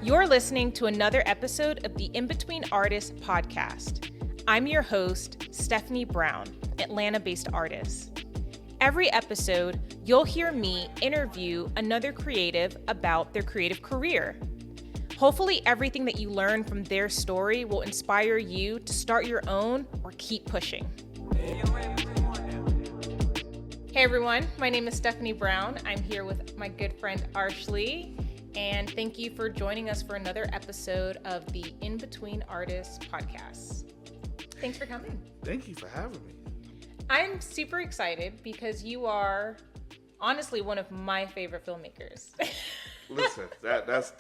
You're listening to another episode of the In Between Artists podcast. I'm your host, Stephanie Brown, Atlanta-based artist. Every episode, you'll hear me interview another creative about their creative career. Hopefully, everything that you learn from their story will inspire you to start your own or keep pushing. Hey everyone, my name is Stephanie Brown. I'm here with my good friend Arshley, and thank you for joining us for another episode of the In Between Artists podcast. Thanks for coming. Thank you for having me. I'm super excited because you are honestly one of my favorite filmmakers. Listen, that's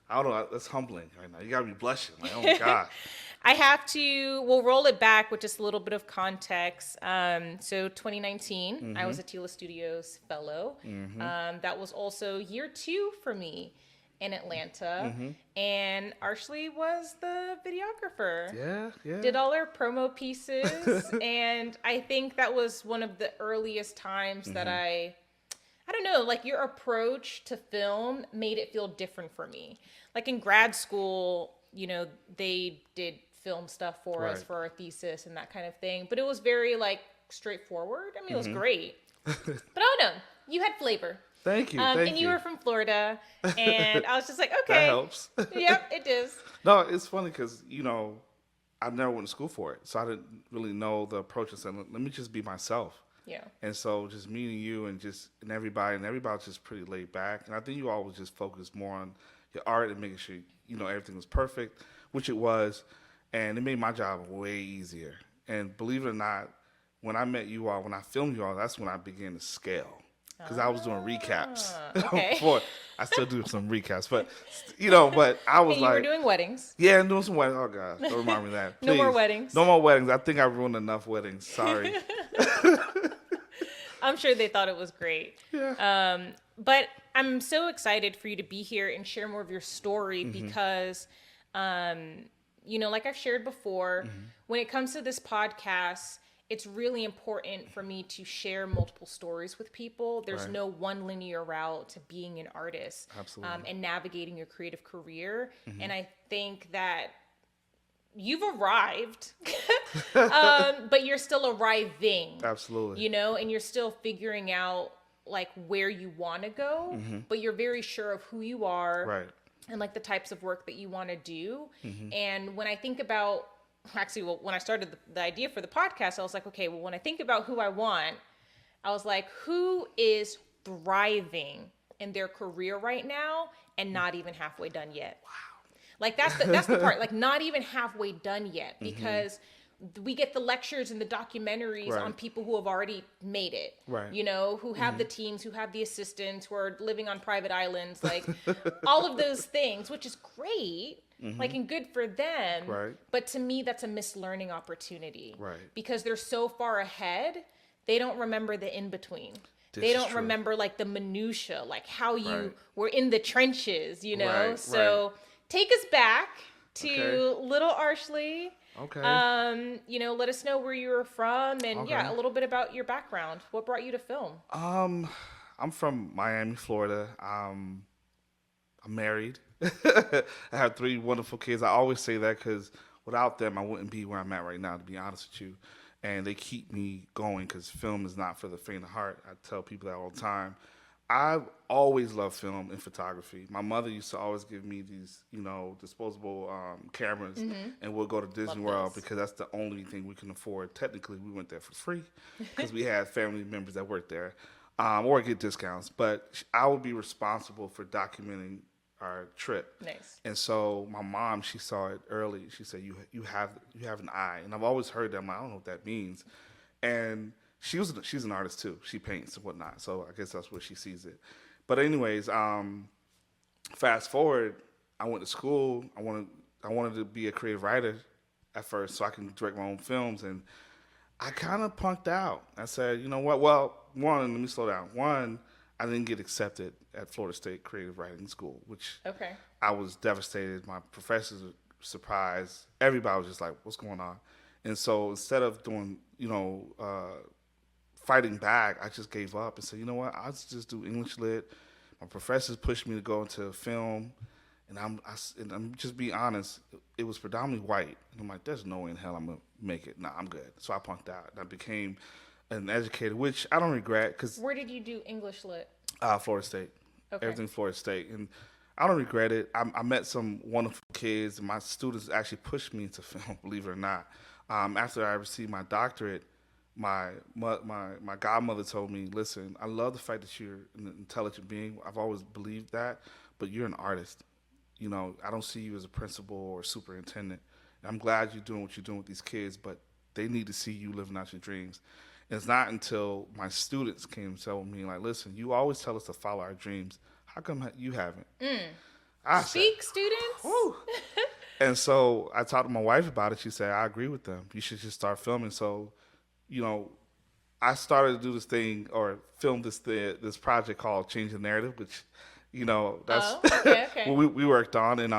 I don't know, that's humbling right now. You gotta be blushing. Like, oh my God. We'll roll it back with just a little bit of context. So 2019, I was a Tila Studios fellow. That was also year 2 for me in Atlanta. And Arshley was the videographer. Yeah. Did all our promo pieces. And I think that was one of the earliest times that I don't know, like your approach to film made it feel different for me. Like in grad school, you know, they did film stuff for us for our thesis and that kind of thing. But it was very like straightforward. I mean, it was great. But I don't know. You had flavor. Thank you. And you were from Florida. And I was just like, okay. That helps. Yep, it does. No, it's funny because, you know, I never went to school for it. So I didn't really know the approach and said, let me just be myself. Yeah. And so just meeting you and everybody was just pretty laid back. And I think you always just focused more on your art and making sure, you know, everything was perfect, which it was. And it made my job way easier. And believe it or not, when I met you all, when I filmed you all, that's when I began to scale. Because I was doing recaps. Okay. I still do some recaps. But, you know, I was and like. You were doing weddings. Yeah, I'm doing some weddings. Oh, God. Don't remind me of that. Please. No more weddings. No more weddings. I think I ruined enough weddings. Sorry. I'm sure they thought it was great. Yeah. But I'm so excited for you to be here and share more of your story because, you know, like I've shared before, when it comes to this podcast, it's really important for me to share multiple stories with people. There's no one linear route to being an artist. Absolutely. And navigating your creative career. And I think that you've arrived, but you're still arriving. Absolutely. You know, and you're still figuring out like where you want to go, but you're very sure of who you are. Right. And like the types of work that you want to do. And when I think about, when I started the idea for the podcast, I was like, okay, well, when I think about who I want, I was like, who is thriving in their career right now and not even halfway done yet? Wow. Like that's the part, like not even halfway done yet, because we get the lectures and the documentaries on people who have already made it, you know, who have the teams, who have the assistants, who are living on private islands, like all of those things, which is great, like, and good for them. Right. But to me, that's a missed learning opportunity, Right. because they're so far ahead, they don't remember the in-between. They don't remember like the minutia, like how you were in the trenches, you know? So take us back to little Arshley. Okay. You know, let us know where you were from and a little bit about your background. What brought you to film? I'm from Miami, Florida. I'm married. I have 3 wonderful kids. I always say that because without them, I wouldn't be where I'm at right now, to be honest with you. And they keep me going because film is not for the faint of heart. I tell people that all the time. I've always loved film and photography. My mother used to always give me these, you know, disposable cameras, and we'll go to Disney World because that's the only thing we can afford. Technically, we went there for free because we had family members that worked there, or get discounts. But I would be responsible for documenting our trip. Nice. And so my mom, she saw it early. She said, "You have an eye," and I've always heard that. I don't know what that means, and she's an artist too. She paints and whatnot. So I guess that's where she sees it. But anyways, fast forward, I went to school. I wanted to be a creative writer at first so I can direct my own films. And I kind of punked out. I said, you know what? Well, let me slow down. One, I didn't get accepted at Florida State Creative Writing School, which I was devastated. My professors were surprised. Everybody was just like, what's going on? And so instead of doing, you know, fighting back, I just gave up and said, you know what, I'll just do English lit. My professors pushed me to go into film, And I'm just being honest, it was predominantly white. And I'm like, there's no way in hell I'm going to make it. Nah, I'm good. So I punked out. And I became an educator, which I don't regret. Cause, where did you do English lit? Florida State. Okay. Everything Florida State. And I don't regret it. I met some wonderful kids, and my students actually pushed me into film, believe it or not. After I received my doctorate, my godmother told me, listen, I love the fact that you're an intelligent being. I've always believed that, but you're an artist. You know, I don't see you as a principal or superintendent. And I'm glad you're doing what you're doing with these kids, but they need to see you living out your dreams. And it's not until my students came and told me, like, listen, you always tell us to follow our dreams. How come you haven't? Speak, students. Whew. And so I talked to my wife about it. She said, I agree with them. You should just start filming. So, you know, I started to do this thing or film this project called Change the Narrative, which, you know, that's okay. what we worked on. And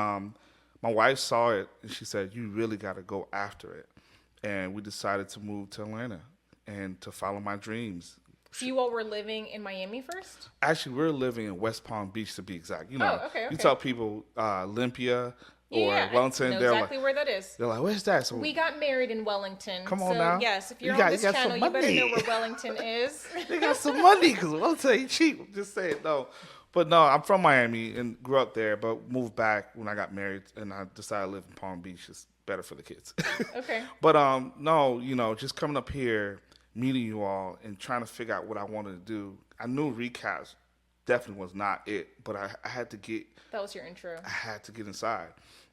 my wife saw it and she said, you really got to go after it. And we decided to move to Atlanta and to follow my dreams. So you all were living in Miami first? Actually, we're living in West Palm Beach, to be exact. You know, okay. You tell people Olympia or Wellington, I know they're exactly where that is. They're like, where's that? So we got married in Wellington. Come on so now. Yes, if you're on this channel, you better know where Wellington is. They got some money because Wellington ain't cheap. I'm just saying, no. But no, I'm from Miami and grew up there, but moved back when I got married and I decided to live in Palm Beach. It's better for the kids. Okay. But no, you know, just coming up here, meeting you all and trying to figure out what I wanted to do. I knew recaps definitely was not it, but I had to get... That was your intro. I had to get inside.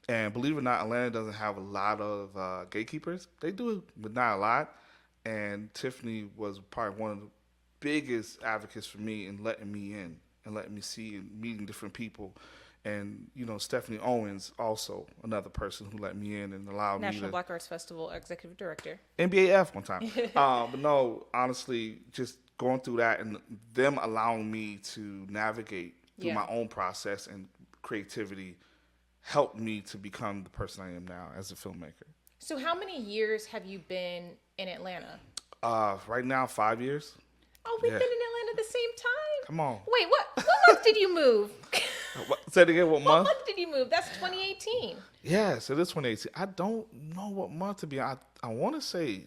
And believe it or not, Atlanta doesn't have a lot of gatekeepers. They do, but not a lot. And Tiffany was probably one of the biggest advocates for me in letting me in and letting me see and meeting different people. And, you know, Stephanie Owens, also another person who let me in and allowed me to... National Black Arts Festival Executive Director. NBAF one time. But no, honestly, just going through that and them allowing me to navigate through my own process and creativity helped me to become the person I am now as a filmmaker. So how many years have you been in Atlanta? Right now, 5 years. Oh, we've been in Atlanta at the same time. Come on. Wait, what month did you move? Say it again, what month? What month did you move? That's 2018. Yeah, so this 2018. I don't know what month to be. I want to say,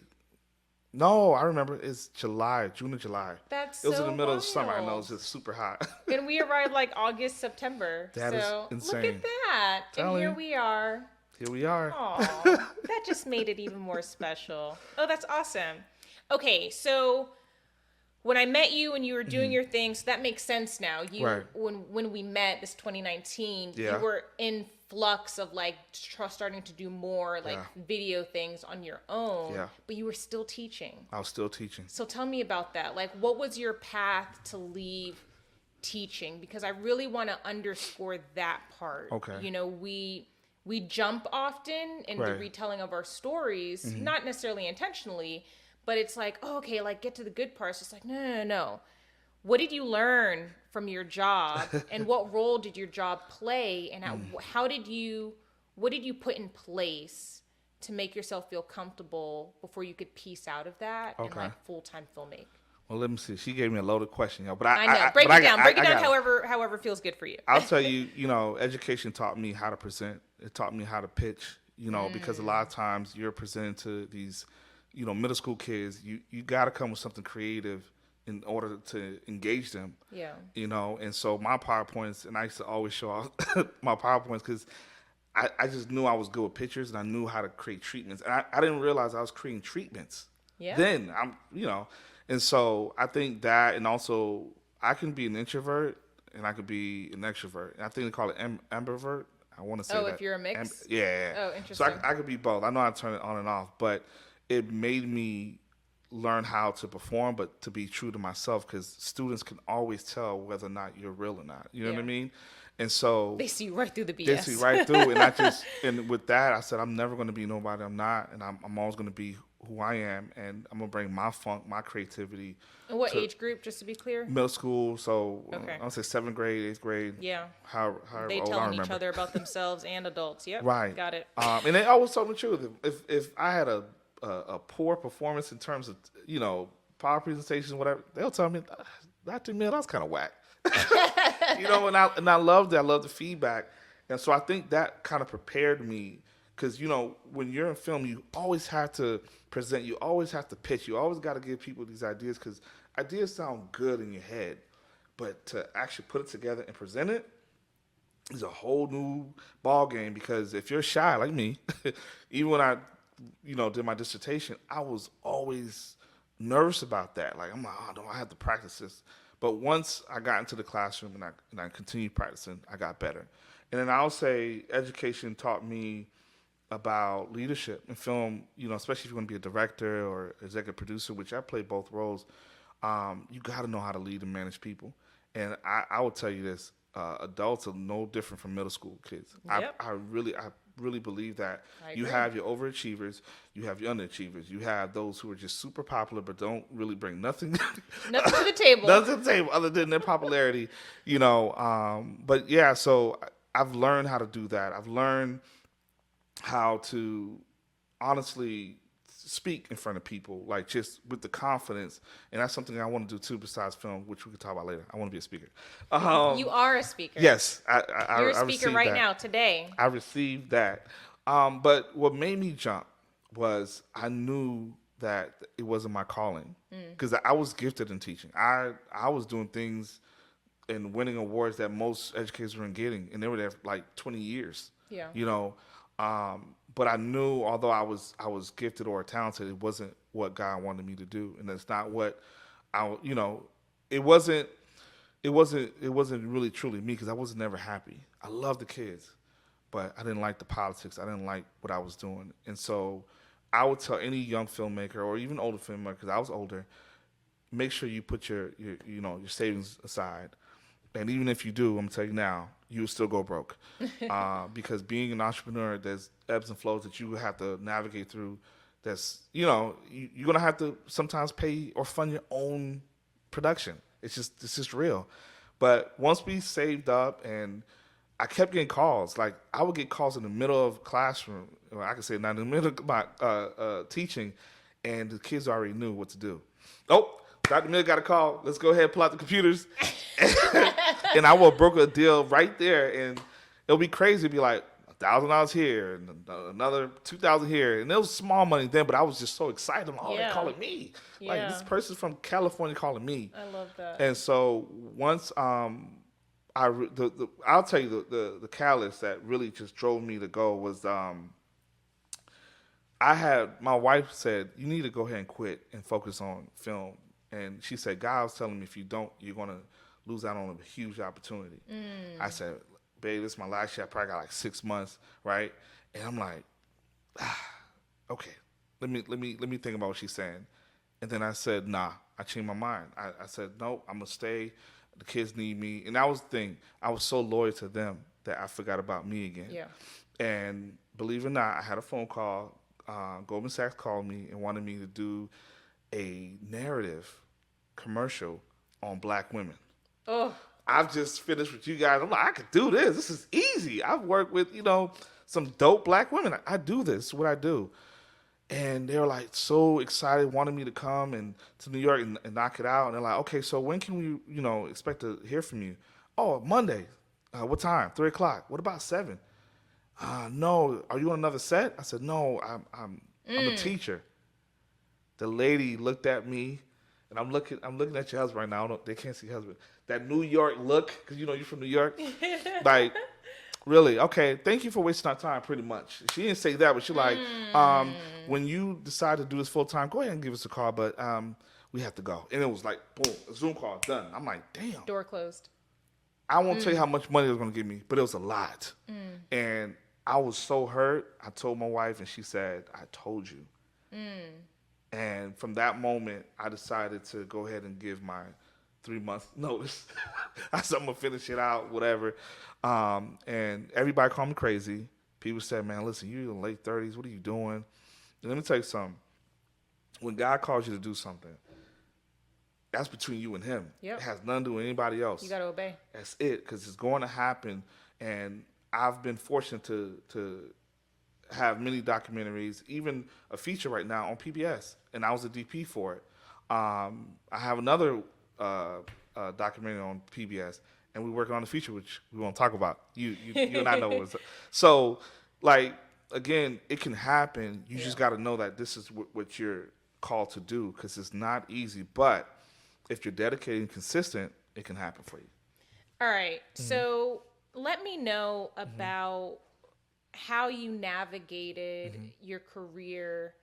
no, I remember it's July, June or July. That's It was so in the middle of wild. summer. I know, it was just super hot. And we arrived like August, September. That is so insane. Look at that. And here we are. Here we are. Aw, that just made it even more special. Oh, that's awesome. Okay, so when I met you and you were doing your thing, so that makes sense now. You when we met this 2019, you were in flux of like starting to do more like video things on your own, but you were still teaching. I was still teaching. So tell me about that. Like, what was your path to leave teaching? Because I really want to underscore that part. Okay. You know, we jump often in the retelling of our stories, not necessarily intentionally, but it's like, oh, okay, like get to the good parts. It's like, no. What did you learn from your job, and what role did your job play, and what did you put in place to make yourself feel comfortable before you could piece out of that and like full-time filmmaking? Well, let me see. She gave me a loaded question, but I know. Break it down. Break it down however feels good for you. I'll tell you, you know, education taught me how to present. It taught me how to pitch, you know, because a lot of times you're presenting to these, you know, middle school kids. You got to come with something creative in order to engage them. Yeah. You know, and so my PowerPoints, and I used to always show off my PowerPoints because I just knew I was good with pictures and I knew how to create treatments. And I didn't realize I was creating treatments. Yeah. Then you know, and so I think that, and also I can be an introvert and I could be an extrovert. And I think they call it ambivert. I want to say that. Oh, if you're a mix? Yeah. Oh, interesting. So I could be both. I know how to turn it on and off, but it made me learn how to perform, but to be true to myself, because students can always tell whether or not you're real or not. You know what I mean? And so they see right through the BS. They see right through, and with that, I said, I'm never going to be nobody I'm not, and I'm always going to be who I am, and I'm going to bring my funk, my creativity. And what age group, just to be clear? Middle school, so I'll say 7th grade, 8th grade. Yeah. However they telling each other about themselves and adults. Yep. Right. Got it. And they always told me the truth. If I had a poor performance in terms of, you know, power presentations, whatever, they'll tell me, Dr. Emile, that's kind of whack. You know, and I loved it. I loved the feedback. And so I think that kind of prepared me because, when you're in film, you always have to present, you always have to pitch, you always got to give people these ideas because ideas sound good in your head, but to actually put it together and present it is a whole new ball game because if you're shy like me, even when I, did my dissertation, I was always nervous about that. Like, I'm like, oh, no, I have to practice this. But once I got into the classroom and I continued practicing, I got better. And then I'll say education taught me about leadership in film, especially if you're going to be a director or executive producer, which I play both roles. You got to know how to lead and manage people. And I will tell you this, adults are no different from middle school kids. Yep. I really believe that you have your overachievers, you have your underachievers, you have those who are just super popular but don't really bring nothing to the table. Nothing to the table other than their popularity, But yeah, so I've learned how to do that. I've learned how to honestly speak in front of people, like just with the confidence, and that's something I want to do too. Besides film, which we can talk about later, I want to be a speaker. You are a speaker. Yes, you're a speaker right now today. I received that, but what made me jump was I knew that it wasn't my calling because I was gifted in teaching. I was doing things and winning awards that most educators weren't getting, and they were there for like 20 years. Yeah, but I knew, although I was gifted or talented, it wasn't what God wanted me to do, and that's not what it wasn't really truly me because I was never happy. I loved the kids, but I didn't like the politics. I didn't like what I was doing, and so I would tell any young filmmaker or even older filmmaker, because I was older, make sure you put your savings aside. And even if you do, I'm going to tell you now, you will still go broke. Because being an entrepreneur, there's ebbs and flows that you have to navigate through. That's, you're going to have to sometimes pay or fund your own production. It's just real. But once we saved up, and I kept getting calls. Like, I would get calls in the middle of classroom, or I could say not in the middle of my teaching, and the kids already knew what to do. Oh, Dr. Miller got a call. Let's go ahead and pull out the computers. And I will broker a deal right there, and it'll be crazy. It'll be like $1,000 here and another $2,000 here, and it was small money then. But I was just so excited. Oh, they're calling me. Yeah. Like, this person's from California calling me. I love that. And so once I'll tell you the catalyst that really just drove me to go was my wife said, you need to go ahead and quit and focus on film. And she said, God was telling me if you don't, you're going to lose out on a huge opportunity. I said, babe, this is my last year. I probably got like 6 months, right? And I'm like, okay, let me think about what she's saying. And then I said, nah, I changed my mind. I said, no, I'm going to stay. The kids need me. And that was the thing. I was so loyal to them that I forgot about me again. Yeah. And believe it or not, I had a phone call. Goldman Sachs called me and wanted me to do a narrative commercial on Black women. Oh, I've just finished with you guys. I'm like, I could do this. This is easy. I've worked with, some dope Black women. I do this, what I do. And they were like so excited, wanted me to come and to New York and knock it out. And they're like, okay, so when can we, expect to hear from you? Oh, Monday. What time? 3:00. What about 7? No. Are you on another set? I said, no, I'm a teacher. The lady looked at me, and I'm looking at your husband right now. They can't see your husband. That New York look, because you're from New York. Like, really? Okay, thank you for wasting our time, pretty much. She didn't say that, but she's like, when you decide to do this full time, go ahead and give us a call, but we have to go. And it was like, boom, a Zoom call, done. I'm like, damn. Door closed. I won't tell you how much money it was going to give me, but it was a lot. And I was so hurt. I told my wife, and she said, I told you. And from that moment, I decided to go ahead and give my 3-month notice. I said, I'm going to finish it out, whatever. And everybody called me crazy. People said, man, listen, you're in the late 30s. What are you doing? And let me tell you something. When God calls you to do something, that's between you and him. Yep. It has nothing to do with anybody else. You got to obey. That's it, because it's going to happen. And I've been fortunate to have many documentaries, even a feature right now on PBS, and I was a DP for it. I have another documentary on PBS, and we're working on the future, which we won't talk about. You and I know what's so like again, it can happen. You just got to know that this is what you're called to do because it's not easy. But if you're dedicated and consistent, it can happen for you. All right. So let me know about how you navigated your career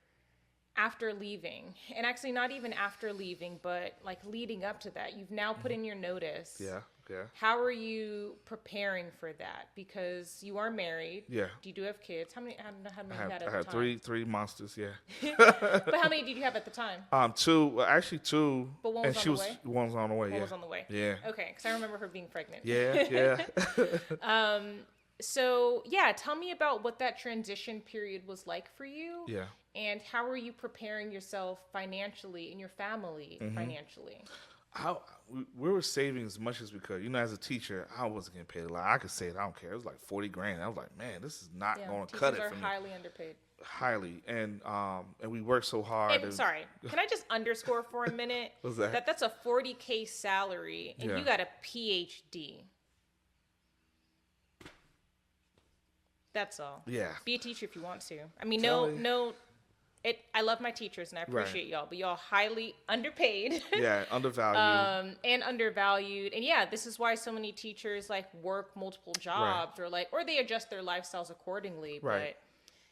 after leaving, and actually not even after leaving, but like leading up to that. You've now put in your notice. Yeah. How are you preparing for that? Because you are married. Yeah. You do have kids. How many? How many you had at I the had time? three monsters. Yeah. But how many did you have at the time? Two. Well, actually two. But one was on the way? One was on the way. One Yeah. was on the way. Yeah. Okay, because I remember her being pregnant. Yeah. So yeah, tell me about what that transition period was like for you. Yeah. And how are you preparing yourself financially and your family financially? We were saving as much as we could. You know, as a teacher, I wasn't getting paid a lot. I could say it. I don't care. It was like 40 grand. I was like, man, this is not going to cut it for me. Teachers are highly underpaid. Highly, and we worked so hard. And sorry, can I just underscore for a minute? What's that? That's a $40K salary, and you got a PhD. That's all. Yeah. Be a teacher if you want to. I mean, no. I love my teachers and I appreciate y'all, but y'all highly underpaid. Yeah, undervalued. And undervalued. And yeah, this is why so many teachers like work multiple jobs or they adjust their lifestyles accordingly. Right. But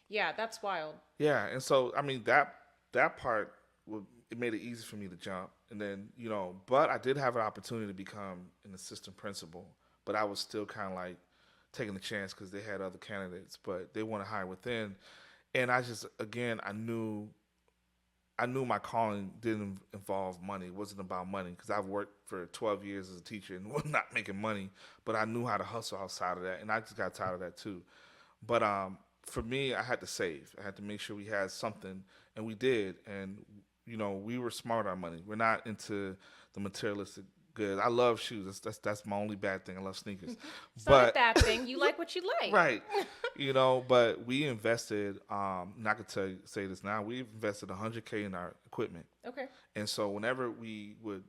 yeah, that's wild. Yeah, and so I mean that part it made it easy for me to jump, and then but I did have an opportunity to become an assistant principal, but I was still kind of like taking the chance because they had other candidates, but they want to hire within. And I just, again, I knew my calling didn't involve money. It wasn't about money because I've worked for 12 years as a teacher and was not making money, but I knew how to hustle outside of that, and I just got tired of that too. But for me, I had to save. I had to make sure we had something, and we did. And, we were smart on money. We're not into the materialistic goods. I love shoes. That's my only bad thing. I love sneakers. It's not a bad thing. You like what you like. Right. But we invested, and I could say this now, we invested $100K in our equipment. Okay. And so whenever we would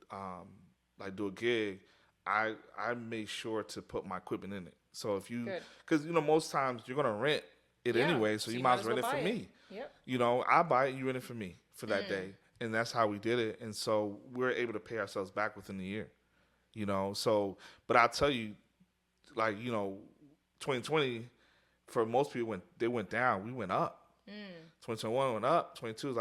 do a gig, I made sure to put my equipment in it. So if you, because most times you're gonna rent it anyway, so you might as well rent it for me. Yep. I buy it, you rent it for me for that day, and that's how we did it. And so we're able to pay ourselves back within the year. So but I'll tell you, 2020 for most people they went down, we went up. 2021 went up. 22 is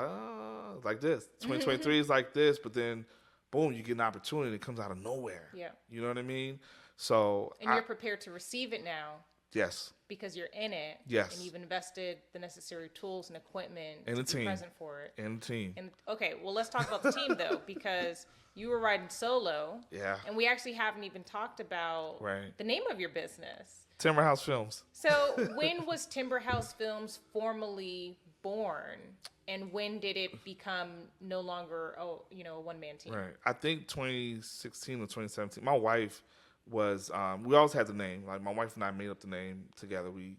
like this. 2023 is like this, but then boom, you get an opportunity and it comes out of nowhere. Yeah. You know what I mean? So you're prepared to receive it now. Yes. Because you're in it. Yes. And you've invested the necessary tools and equipment and to be present for it. And the team. And okay, well let's talk about the team though, because you were riding solo. Yeah. And we actually haven't even talked about the name of your business. Timberhouse Films. So when was Timberhouse Films formally born? And when did it become no longer a one-man team? Right. I think 2016 or 2017. My wife was we always had the name. Like my wife and I made up the name together. We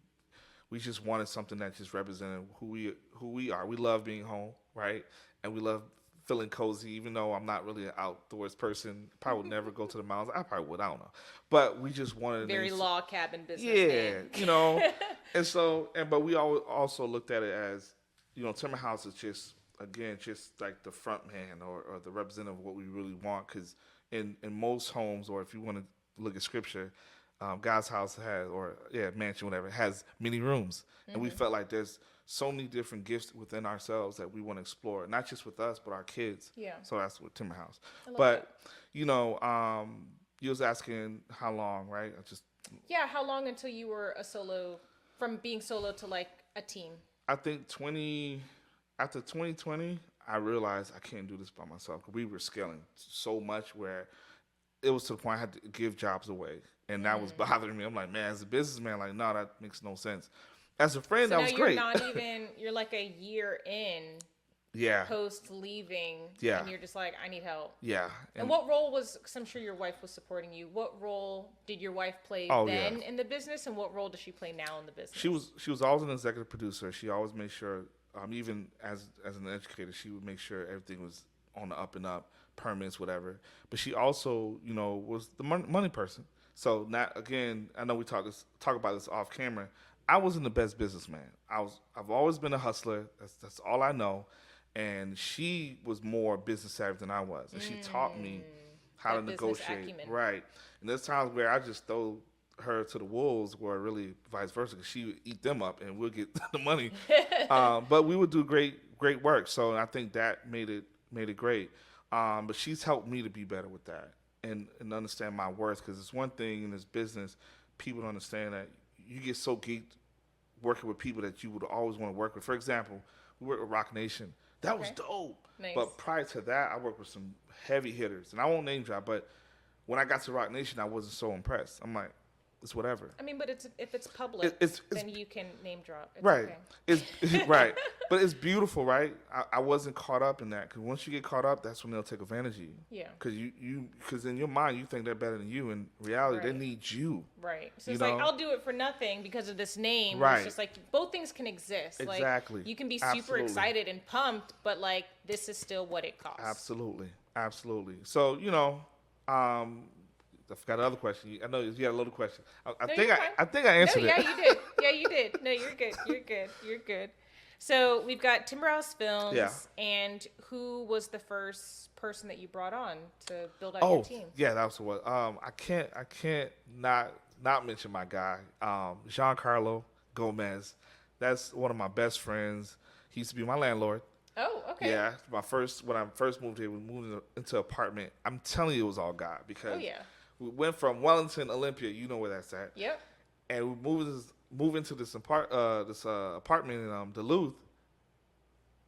just wanted something that just represented who we are. We love being home, right? And we love feeling cozy, even though I'm not really an outdoors person. Probably would never go to the mountains. I probably would. I don't know. But we just wanted very log cabin business. Yeah, and so but we also looked at it as Timberhouse is just like the front man or the representative of what we really want. Because in most homes, or if you want to look at scripture, God's house mansion, whatever, has many rooms. And we felt like there's so many different gifts within ourselves that we want to explore, not just with us, but our kids. Yeah. So that's with Timberhouse. But, you was asking how long, right? How long until you were a solo, from being solo to like a team? I think after 2020, I realized I can't do this by myself. We were scaling so much where it was to the point I had to give jobs away. And that was bothering me. I'm like, man, as a businessman, like, no, that makes no sense. As a friend, that was great. You're like a year in. Yeah. Post leaving. Yeah. And you're just like, I need help. Yeah. And what role because I'm sure your wife was supporting you. What role did your wife play in the business, and what role does she play now in the business? She was always an executive producer. She always made sure, even as an educator, she would make sure everything was on the up and up, permits, whatever. But she also, was the money person. So not again. I know we talk about this off camera. I wasn't the best businessman. I've always been a hustler. That's all I know. And she was more business savvy than I was, and she taught me how to negotiate. Acumen. Right. And there's times where I just throw her to the wolves, or really vice versa, because she would eat them up, and we'll get the money. But we would do great work. So I think that made it great. But she's helped me to be better with that and understand my worth, because it's one thing in this business, people don't understand that you get so geeked working with people that you would always want to work with. For example, we worked with Rock Nation. That was dope. Nice. But prior to that, I worked with some heavy hitters. And I won't name drop, but when I got to Rock Nation, I wasn't so impressed. I'm like, it's whatever. I mean, but if it's public, then you can name drop. It's right. Okay. It's right. But it's beautiful, right? I wasn't caught up in that, because once you get caught up, that's when they'll take advantage of you. Yeah. Because in your mind, you think they're better than you. In reality, they need you. Right. So it's like, I'll do it for nothing because of this name. Right. It's just like, both things can exist. Exactly. Like, you can be super excited and pumped, but like, this is still what it costs. Absolutely. So, I forgot another question. I know you had a little question. I think I answered it. Yeah, you did. No, you're good. So we've got Timberhouse Films. Yeah. And who was the first person that you brought on to build out your team? Yeah, that was what. I can't not mention my guy, Giancarlo Gomez. That's one of my best friends. He used to be my landlord. Oh, okay. Yeah, when I first moved here, we moved into an apartment. I'm telling you, it was all God, because we went from Wellington, Olympia. You know where that's at. Yep. And we moved into this apartment in Duluth.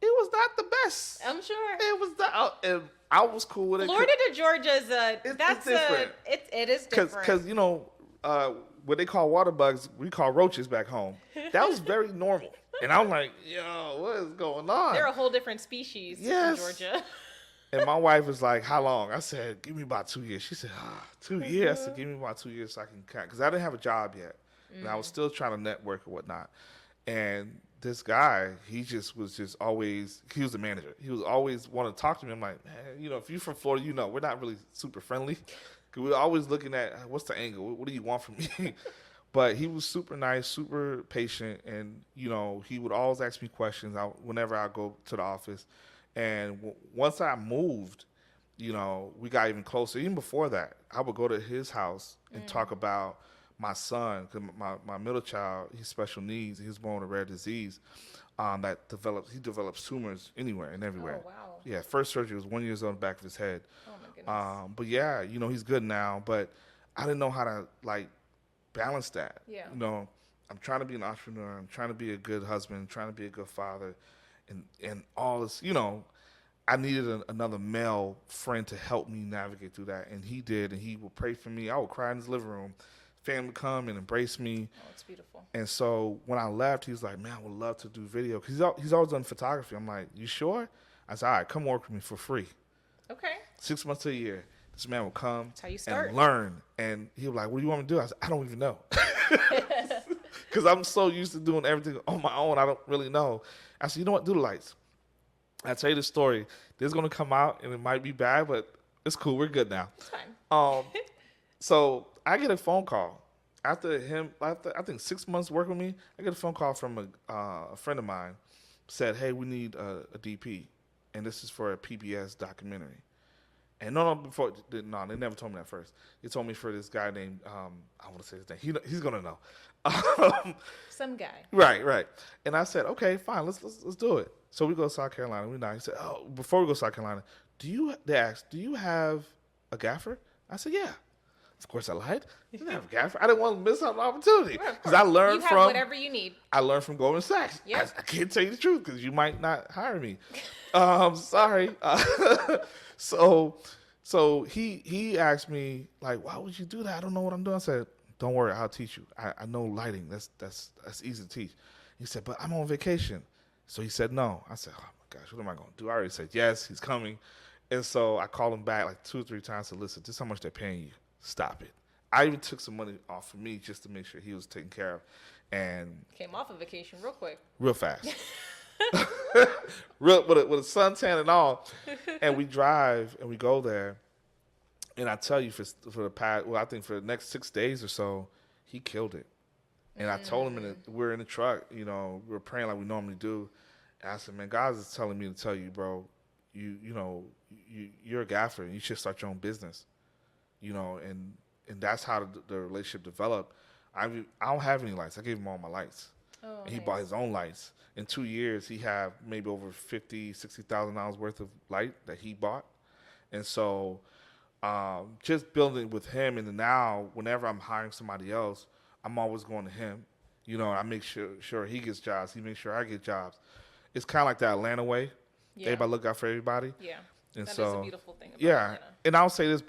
It was not the best. I'm sure. It was not. And I was cool with it. Florida to Georgia is different. It is different. Because what they call water bugs, we call roaches back home. That was very normal. And I'm like, yo, what is going on? They're a whole different species in Georgia. And my wife was like, how long? I said, give me about 2 years. She said, 2 years? I said, give me about 2 years so I can count. Because I didn't have a job yet. And I was still trying to network and whatnot. And this guy, he was always, he was the manager. He was always wanting to talk to me. I'm like, man, if you're from Florida, we're not really super friendly. Because we're always looking at, what's the angle? What do you want from me? But he was super nice, super patient. And, he would always ask me questions whenever I go to the office. And once I moved, we got even closer. Even before that, I would go to his house and talk about my son, because my middle child, he's special needs. He was born with a rare disease he develops tumors anywhere and everywhere. Oh, wow. Yeah, first surgery was 1 year on the back of his head. Oh, my goodness. But yeah, he's good now. But I didn't know how to, balance that. Yeah. I'm trying to be an entrepreneur. I'm trying to be a good husband, trying to be a good father. And all this, I needed another male friend to help me navigate through that. And he did. And he would pray for me. I would cry in his living room. Family come and embrace me. Oh, it's beautiful. And so when I left, he was like, man, I would love to do video. Because he's always done photography. I'm like, you sure? I said, all right, come work with me for free. Okay. 6 months to a year. This man will come That's how you start. And learn. And he was like, what do you want me to do? I said, I don't even know. Because I'm so used to doing everything on my own. I don't really know. I said, you know what? Do the lights. I tell you the story. This is going to come out, and it might be bad, but it's cool. We're good now. It's fine. So I get a phone call. After I think 6 months working with me, I get a phone call from a friend of mine. Said, hey, we need a DP, and this is for a PBS documentary. And they never told me that first. They told me for this guy named, I want to say his name. He's going to know. Some guy. Right. And I said, okay, fine, let's do it. So we go to South Carolina. He said, before we go to South Carolina, they asked, do you have a gaffer? I said, yeah. Of course I lied. I didn't have a gaffer. I didn't want to miss out on the opportunity. Because I learned you have whatever you need. I learned from Goldman Sachs. Yep. I can't tell you the truth because you might not hire me. Sorry. So he asked me, like, why would you do that? I don't know what I'm doing. I said, don't worry, I'll teach you. I know lighting. That's easy to teach. He said, but I'm on vacation. So he said no. I said, oh my gosh, what am I going to do? I already said yes, he's coming. And so I called him back like 2 or 3 times to listen, this is how much they're paying you. Stop it. I even took some money off of me just to make sure he was taken care of. And came off of vacation real quick. Real fast. With a suntan and all. And we drive and we go there. And I tell you, for the past, well, I think for the next 6 days or so, he killed it. And I told him, we're in the truck, we were praying like we normally do. And I said, man, God is telling me to tell you, bro, you're a gaffer and you should start your own business, and that's how the relationship developed. I don't have any lights. I gave him all my lights. Oh, and he bought his own lights. In 2 years, he had maybe over $50,000-$60,000 worth of light that he bought. And so just building with him, and then now whenever I'm hiring somebody else, I'm always going to him. I make sure he gets jobs. He makes sure I get jobs. It's kind of like the Atlanta way. Yeah. Everybody look out for everybody. Yeah, and that so, is a beautiful thing about Atlanta. And I'll say this,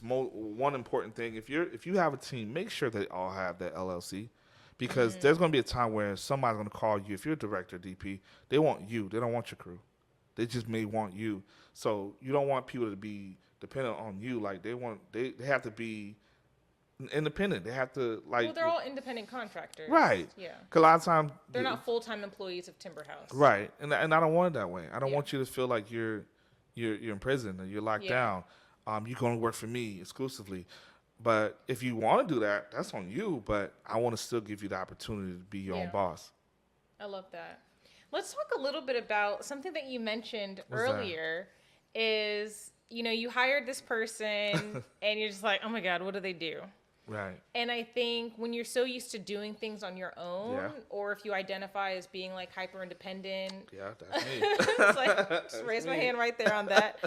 one important thing. If you have a team, make sure they all have that LLC. Because there's going to be a time where somebody's going to call you. If you're a director, DP, they want you. They don't want your crew. They just may want you. So you don't want people to be dependent on you. Like they have to be independent. They have to Well, they're all independent contractors. Right. Yeah. Because a lot of times they're not full-time employees of Timberhouse. Right. And I don't want it that way. I don't want you to feel like you're in prison or you're locked down. You're going to work for me exclusively. But if you want to do that, that's on you. But I want to still give you the opportunity to be your own boss. I love that. Let's talk a little bit about something that you mentioned earlier. Is, you hired this person and you're just like, oh my God, what do they do? Right. And I think when you're so used to doing things on your own, or if you identify as being like hyper independent. Yeah, that's me. It's like, just raise my hand right there on that.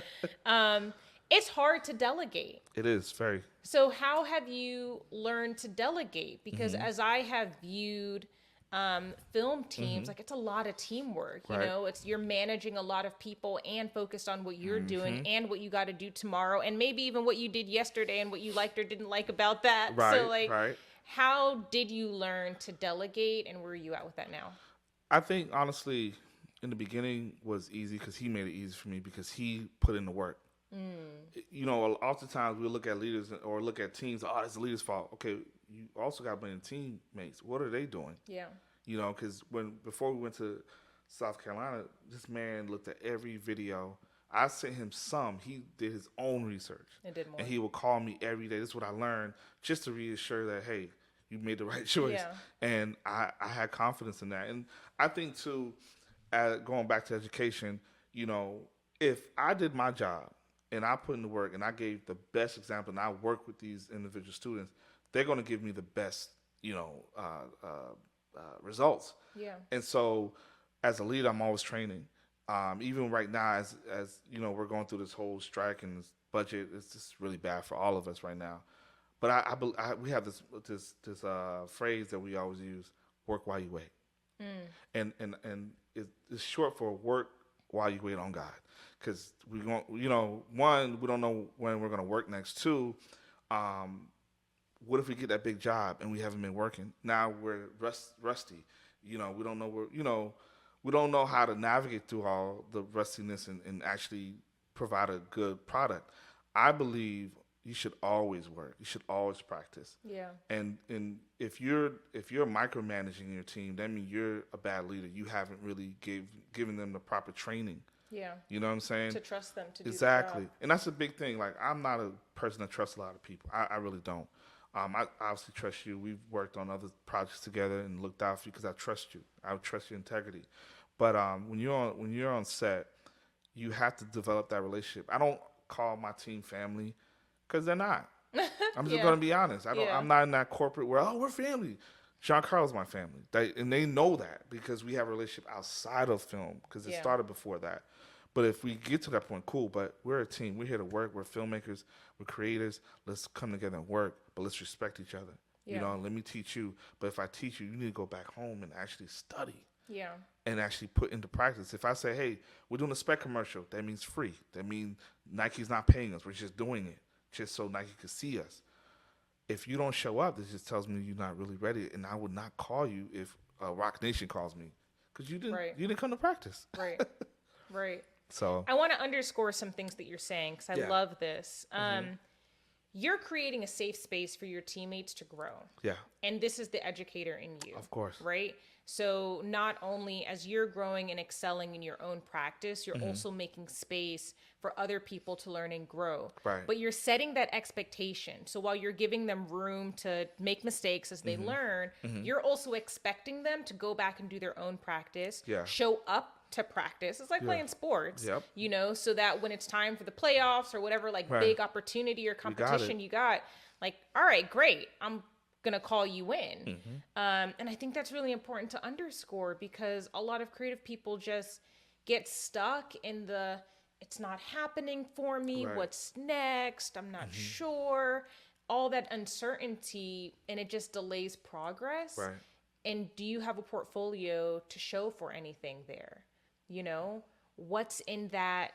It's hard to delegate. It is, very. So how have you learned to delegate? Because as I have viewed film teams, like it's a lot of teamwork, it's you're managing a lot of people and focused on what you're doing and what you got to do tomorrow and maybe even what you did yesterday and what you liked or didn't like about that. Right, so like, right. How did you learn to delegate and where are you at with that now? I think honestly, in the beginning was easy because he made it easy for me because he put in the work. Oftentimes we look at leaders or look at teams. Oh, it's the leader's fault. Okay, you also got to blame teammates. What are they doing? Yeah. Because before we went to South Carolina, this man looked at every video. I sent him some. He did his own research. And did more. And he would call me every day. This is what I learned, just to reassure that, hey, you made the right choice. Yeah. And I had confidence in that. And I think too, going back to education, if I did my job and I put in the work and I gave the best example and I work with these individual students, they're going to give me the best, results. Yeah. And so as a leader, I'm always training. Even right now, as we're going through this whole strike and this budget, it's just really bad for all of us right now. But we have this phrase that we always use: work while you wait. And it's short for work while you wait on God. Because we don't know when we're going to work next. Two, what if we get that big job and we haven't been working? Now we're rusty. We don't know we don't know how to navigate through all the rustiness and actually provide a good product. I believe you should always work. You should always practice. Yeah. And if you're micromanaging your team, that means you're a bad leader. You haven't really given them the proper training. Yeah. You know what I'm saying? To trust them to do exactly. the job. And that's a big thing. Like, I'm not a person that trusts a lot of people. I really don't. I obviously trust you. We've worked on other projects together and looked out for you because I trust you. I trust your integrity. But when you're on set, you have to develop that relationship. I don't call my team family because they're not. I'm just going to be honest. I'm not in that corporate where, we're family. Giancarlo's my family. They know that because we have a relationship outside of film because it started before that. But if we get to that point, cool. But we're a team. We're here to work. We're filmmakers. We're creators. Let's come together and work. But let's respect each other. Yeah. Let me teach you. But if I teach you, you need to go back home and actually study. Yeah. And actually put into practice. If I say, hey, we're doing a spec commercial, that means free. That means Nike's not paying us. We're just doing it just so Nike can see us. If you don't show up, this just tells me you're not really ready. And I would not call you if Rock Nation calls me because you didn't come to practice. Right. Right. So I want to underscore some things that you're saying because I love this. you're creating a safe space for your teammates to grow. Yeah. And this is the educator in you. Of course. Right? So not only as you're growing and excelling in your own practice, you're also making space for other people to learn and grow. Right. But you're setting that expectation. So while you're giving them room to make mistakes as they learn, you're also expecting them to go back and do their own practice, show up to practice. It's like playing sports, you know, so that when it's time for the playoffs or whatever, like big opportunity or competition you got, like, all right, great. I'm gonna call you in. And I think that's really important to underscore, because a lot of creative people just get stuck in the, it's not happening for me. What's next? I'm not sure. All that uncertainty, and it just delays progress. Right. And do you have a portfolio to show for anything there? You know, what's in that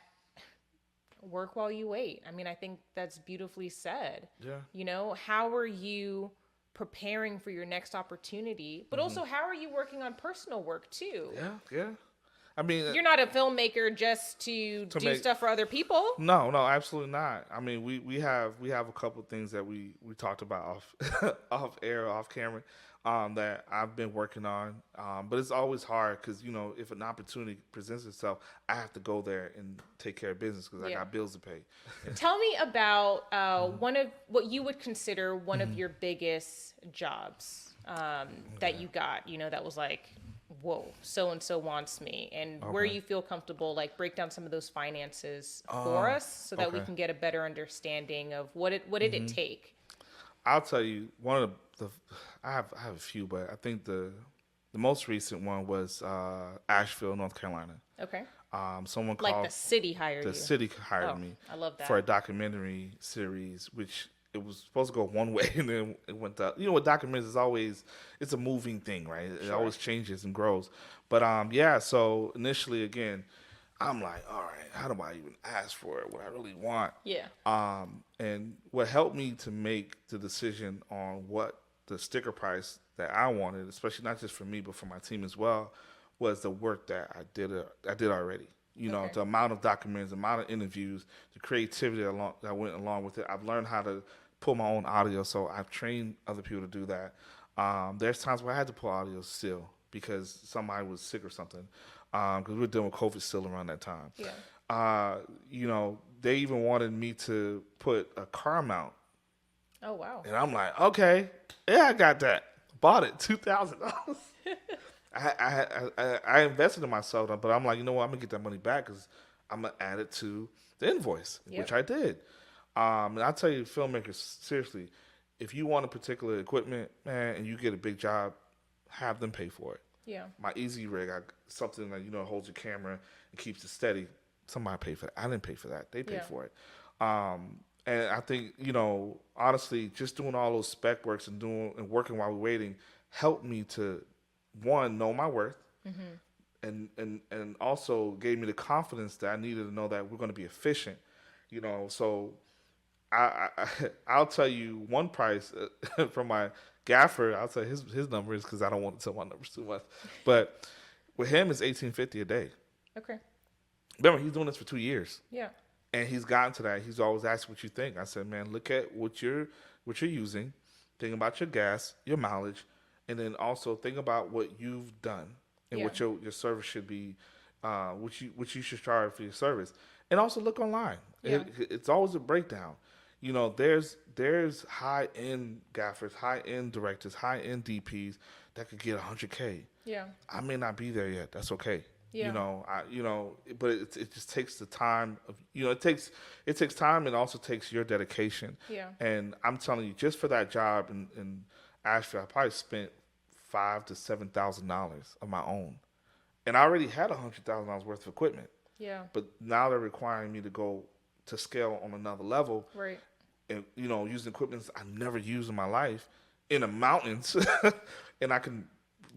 work while you wait? I mean, I think that's beautifully said. Yeah. You know, how are you preparing for your next opportunity? But also, how are you working on personal work too? Yeah. I mean, you're not a filmmaker just to do stuff for other people. No, absolutely not. I mean, we have a couple of things that we talked about off air, off camera, that I've been working on. But it's always hard because, you know, if an opportunity presents itself, I have to go there and take care of business because I got bills to pay. Tell me about one of what you would consider one of your biggest jobs that you got, you know, that was like, whoa, so-and-so wants me, and where you feel comfortable, like break down some of those finances for us so that we can get a better understanding of what did it take? I'll tell you, one of the I have a few, but I think the most recent one was Asheville, North Carolina. Okay. Someone like called the city hired you. The city hired me. I love that. For a documentary series, which it was supposed to go one way and then it went the, you know, with documentaries is always, it's a moving thing, right? It always changes and grows. But so initially, again, I'm like, all right, how do I even ask for it? What I really want? Yeah. And what helped me to make the decision on what the sticker price that I wanted, especially not just for me but for my team as well, was the work that I did already. You know, the amount of documentaries, the amount of interviews, the creativity that went along with it. I've learned how to pull my own audio, so I've trained other people to do that. There's times where I had to pull audio still because somebody was sick or something, because we were dealing with COVID still around that time. Yeah. You know, they even wanted me to put a car mount. Oh, wow. And I'm like, okay, yeah, I got that. Bought it, $2,000. I invested in myself, but I'm like, you know what? I'm going to get that money back because I'm going to add it to the invoice, which I did. And I'll tell you, filmmakers, seriously, if you want a particular equipment, man, and you get a big job, have them pay for it. Yeah. My Easy Rig, something that, you know, holds your camera and keeps it steady. Somebody paid for that. I didn't pay for that. They paid for it. And I think, you know, honestly, just doing all those spec works and working while we're waiting helped me to, one, know my worth, and also gave me the confidence that I needed to know that we're going to be efficient. You know, so I'll tell you one price from my gaffer. I'll tell you his number is because I don't want to tell my numbers too much. But with him, it's $1,850 a day. Okay. Remember, he's doing this for 2 years. Yeah. And he's gotten to that. He's always asking what you think. I said, man, look at what you're using. Think about your gas, your mileage, and then also think about what you've done and what your service should be, what you should charge for your service. And also look online. Yeah. It's always a breakdown. You know, there's high-end gaffers, high-end directors, high-end DPs that could get $100K. Yeah. I may not be there yet. That's okay. Yeah. But it just takes the time of, it takes time, and also takes your dedication. Yeah. And I'm telling you, just for that job in Asheville, I probably spent $5,000 to $7,000 of my own, and I already had $100,000 worth of equipment. Yeah. But now they're requiring me to go to scale on another level. Right. And using equipment I never used in my life in the mountains, and I'm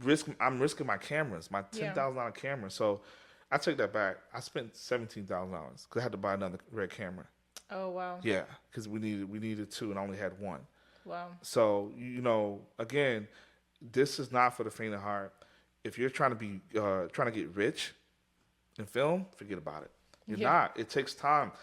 risking my cameras, my $10,000 camera. So I take that back. I spent $17,000 because I had to buy another red camera. Oh, wow. Yeah, because we needed two and I only had one. Wow. So, again, this is not for the faint of heart. If you're trying to get rich in film, forget about it. You're not. It takes time.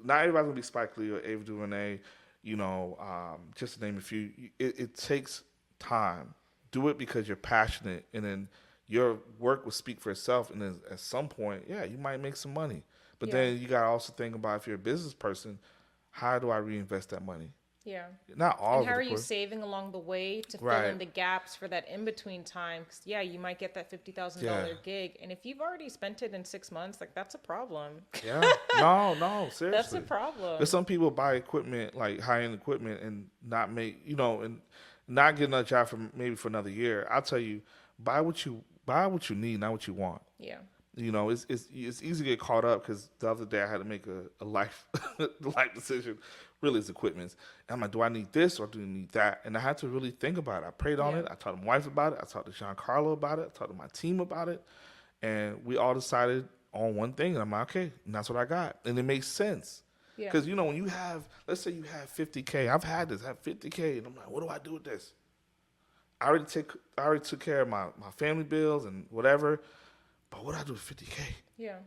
Not everybody's going to be Spike Lee or Ava DuVernay. just to name a few. It takes time. Do it because you're passionate, and then your work will speak for itself. And then at some point, yeah, you might make some money. But then you got to also think about, if you're a business person, how do I reinvest that money? Yeah. Not all And of it, how are of you course. saving along the way to fill Right. in the gaps for that in between time? Because you might get that $50,000 Yeah. gig, and if you've already spent it in 6 months, like that's a problem. Yeah. No, seriously. That's a problem. There's some people buy equipment, like high-end equipment, and not make, and not get another job for another year. I'll tell you, buy what you need, not what you want. Yeah. It's easy to get caught up, because the other day I had to make a life life decision. Really, it's equipment. And I'm like, do I need this or do I need that? And I had to really think about it. I prayed on it. I talked to my wife about it. I talked to Giancarlo about it. I talked to my team about it. And we all decided on one thing. And I'm like, okay, and that's what I got. And it makes sense. Yeah. Because, when you have, let's say you have $50K. I've had this, I have $50K. And I'm like, what do I do with this? I already took care of my family bills and whatever. But what do I do with $50K? Yeah.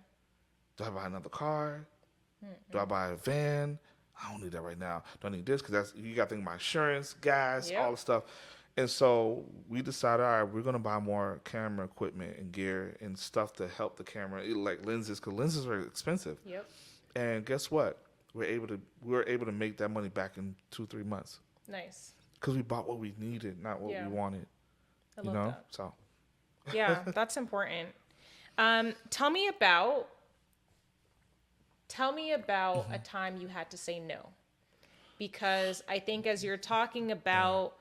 Do I buy another car? Do I buy a van? I don't need that right now. Do I need this? Because you got to think about insurance, gas, all the stuff. And so we decided, all right, we're going to buy more camera equipment and gear and stuff to help the camera, like lenses, because lenses are expensive. Yep. And guess what? We were able to make that money back in 2-3 months. Nice. Because we bought what we needed, not what we wanted. I love that. So. Yeah, that's important. Tell me about a time you had to say no, because I think as you're talking about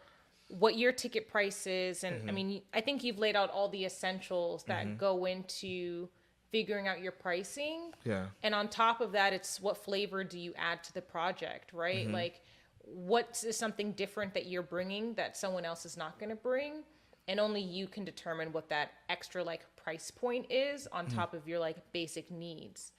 what your ticket price is, and I mean, I think you've laid out all the essentials that go into figuring out your pricing. Yeah. And on top of that, it's what flavor do you add to the project, right? Like, what is something different that you're bringing that someone else is not going to bring? And only you can determine what that extra price point is on top of your basic needs.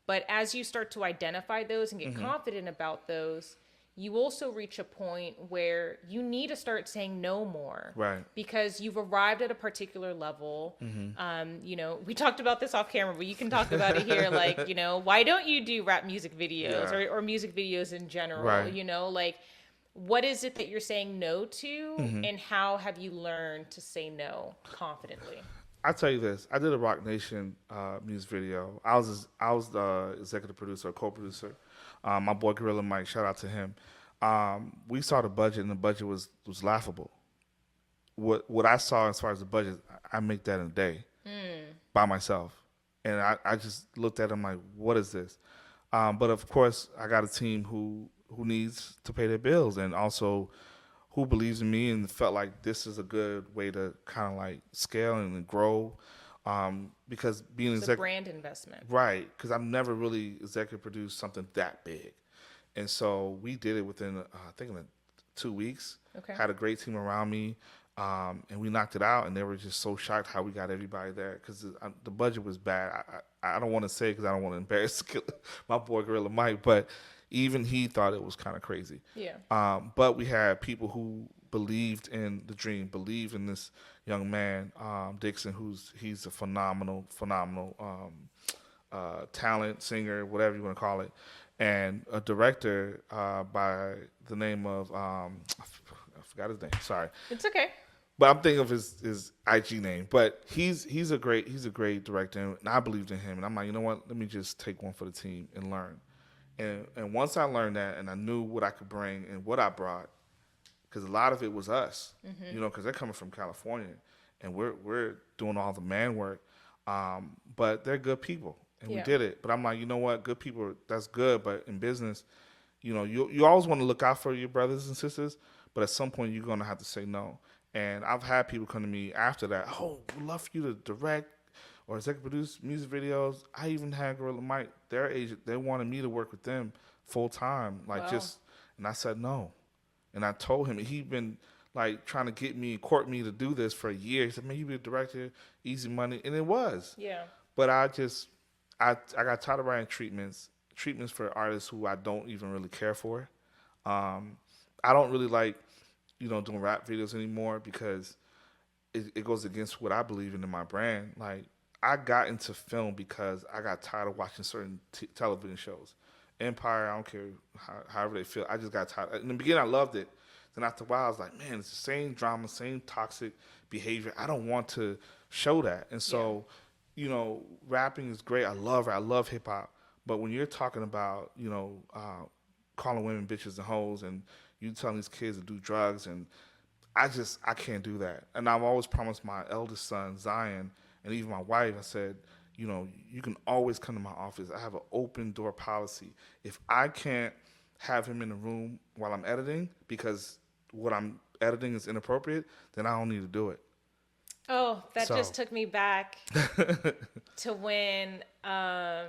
But as you start to identify those and get confident about those, you also reach a point where you need to start saying no more. Right. Because you've arrived at a particular level. We talked about this off camera, but you can talk about it here. Why don't you do rap music videos or music videos in general? Right. What is it that you're saying no to, and how have you learned to say no confidently? I'll tell you this. I did a Rock Nation music video. I was the executive producer, or co-producer. My boy Gorilla Mike, shout out to him. We saw the budget, and the budget was laughable. What I saw as far as the budget, I make that in a day by myself. And I just looked at him like, what is this? But of course, I got a team who needs to pay their bills, and also who believes in me and felt like this is a good way to kind of scale and grow. Because being it's a brand investment. Right, because I've never really executive produced something that big. And so we did it within, I think, 2 weeks. Okay. Had a great team around me, and we knocked it out, and they were just so shocked how we got everybody there, because the budget was bad. I don't want to say, because I don't want to embarrass my boy Gorilla Mike, but even he thought it was kind of crazy. Yeah. But we had people who believed in the dream, believed in this young man, Dixon, he's a phenomenal talent, singer, whatever you want to call it, and a director by the name of I forgot his name. Sorry. It's okay. But I'm thinking of his IG name. But he's a great director, and I believed in him. And I'm like, you know what? Let me just take one for the team and learn. And once I learned that, and I knew what I could bring and what I brought, because a lot of it was us, because they're coming from California, and we're doing all the man work, but they're good people, and we did it. But I'm like, you know what, good people, that's good, but in business, you always want to look out for your brothers and sisters, but at some point you're going to have to say no. And I've had people come to me after that, oh, we'd love for you to direct or executive produce music videos. I even had Gorilla Mike, their agent, they wanted me to work with them full time, and I said no. And I told him, he'd been trying to court me to do this for a year. He said, man, you be a director, easy money. And it was. Yeah. But I got tired of writing treatments for artists who I don't even really care for. I don't really like, doing rap videos anymore, because it goes against what I believe in my brand. I got into film because I got tired of watching certain television shows. Empire, I don't care however they feel. I just got tired. In the beginning, I loved it. Then after a while, I was like, man, it's the same drama, same toxic behavior. I don't want to show that. And so, you know, rapping is great. I love rap. I love hip hop. But when you're talking about, you know, calling women bitches and hoes, and you telling these kids to do drugs, and I can't do that. And I've always promised my eldest son, Zion, and even my wife, I said, you know, you can always come to my office. I have an open door policy. If I can't have him in the room while I'm editing because what I'm editing is inappropriate, then I don't need to do it. Oh, that just took me back to when I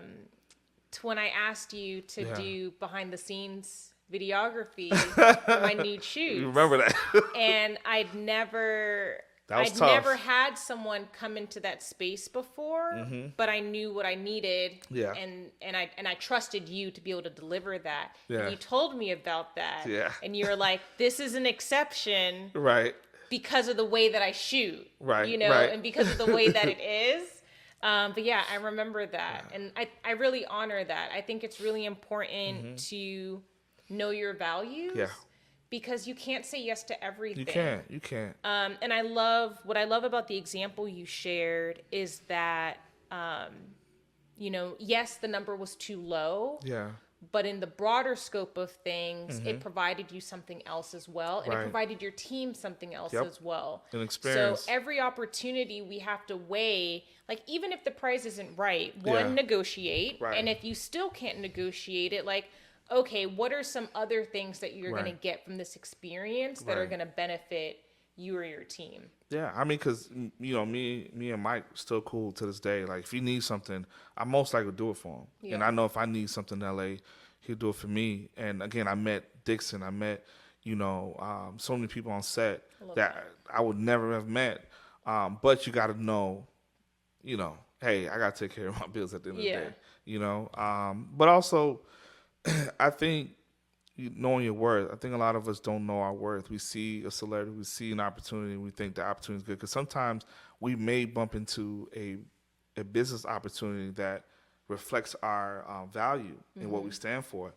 asked you to do behind the scenes videography for my nude shoots. You remember that? And I'd never had someone come into that space before, but I knew what I needed. Yeah. And I trusted you to be able to deliver that. Yeah. And you told me about that. Yeah. And you were like, this is an exception. Right. Because of the way that I shoot. Right. You know, right. and because of the way that it is. But yeah, I remember that. Yeah. And I really honor that. I think it's really important to know your values. Yeah. Because you can't say yes to everything. You can't. And what I love about the example you shared is that, you know, yes, the number was too low. Yeah. But in the broader scope of things, it provided you something else as well. And it provided your team something else as well. An experience. So every opportunity we have to weigh, like even if the price isn't right, negotiate. Right. And if you still can't negotiate it, like, okay, what are some other things that you're going to get from this experience that are going to benefit you or your team? Yeah, I mean, because, you know, me and Mike still cool to this day. Like, if he needs something, I most likely do it for him. Yeah. And I know if I need something in L.A., he'll do it for me. And, again, I met Dixon. I met, you know, so many people on set that I would never have met. But you got to know, you know, hey, I got to take care of my bills at the end of the day, you know. But also, I think knowing your worth, I think a lot of us don't know our worth. We see a celebrity, we see an opportunity, and we think the opportunity is good. Because sometimes we may bump into a business opportunity that reflects our value and what we stand for.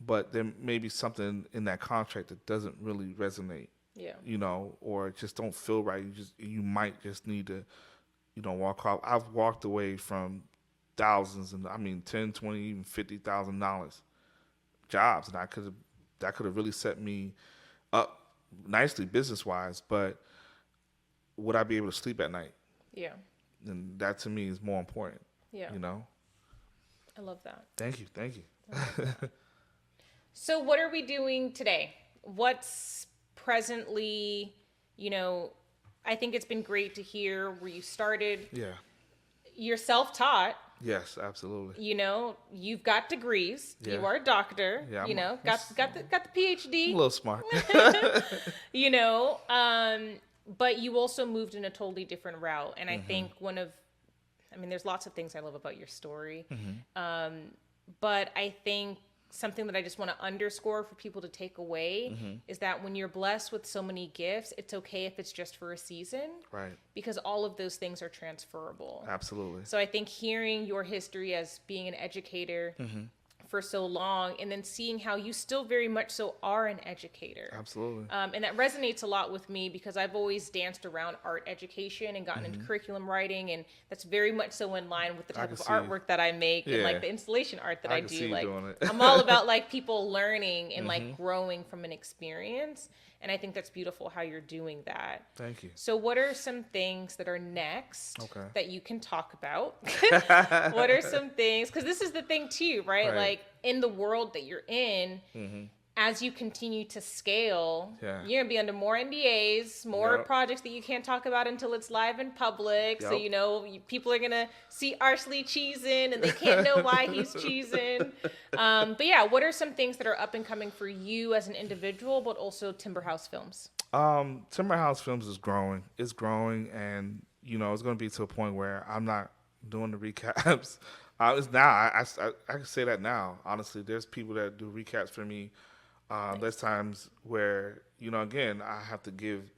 But there may be something in that contract that doesn't really resonate, you know, or just don't feel right. You might just need to, you know, walk off. I've walked away from thousands, and I mean $10, $20, even $50,000 jobs, and that could have really set me up nicely business wise. But would I be able to sleep at night? Yeah. And that to me is more important. Yeah. You know. I love that. Thank you. So what are we doing today? What's presently, you know, I think it's been great to hear where you started. Yeah. You're self-taught. Yes, absolutely. You know, you've got degrees. Yeah. You are a doctor. Yeah, you know, got the PhD. A little smart. You know, but you also moved in a totally different route. And I think there's lots of things I love about your story. But I think something that I just want to underscore for people to take away is that when you're blessed with so many gifts, it's okay if it's just for a season. Right. Because all of those things are transferable. Absolutely. So I think hearing your history as being an educator for so long, and then seeing how you still very much so are an educator. Absolutely. And that resonates a lot with me because I've always danced around art education and gotten into curriculum writing, and that's very much so in line with the type of artwork that I make and like the installation art that I do. Like I'm all about like people learning and like growing from an experience. And I think that's beautiful how you're doing that. Thank you. So what are some things that are next that you can talk about? What are some things? Because this is the thing too, right? Like in the world that you're in, as you continue to scale, you're going to be under more NDAs, more projects that you can't talk about until it's live in public. So, you know, people are going to see Arshley cheesing and they can't know why he's cheesing. But yeah, what are some things that are up and coming for you as an individual, but also Timberhouse Films? Timberhouse Films is growing. It's growing, and, you know, it's going to be to a point where I'm not doing the recaps. It's now, I can say that now. Honestly, there's people that do recaps for me. There's times where, you know, again, I have to give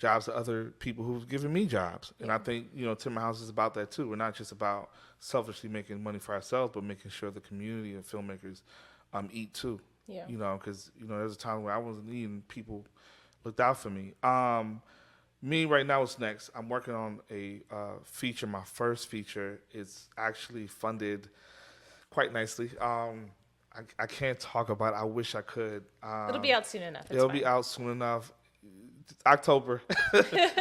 jobs to other people who've given me jobs. And I think, Timberhouse is about that too. We're not just about selfishly making money for ourselves, but making sure the community of filmmakers eat too. Yeah. Because, there's a time where I wasn't eating, people looked out for me. Me right now, what's next? I'm working on a feature. My first feature is actually funded quite nicely. I can't talk about it. I wish I could. It'll be out soon enough. It'll be out soon enough. October.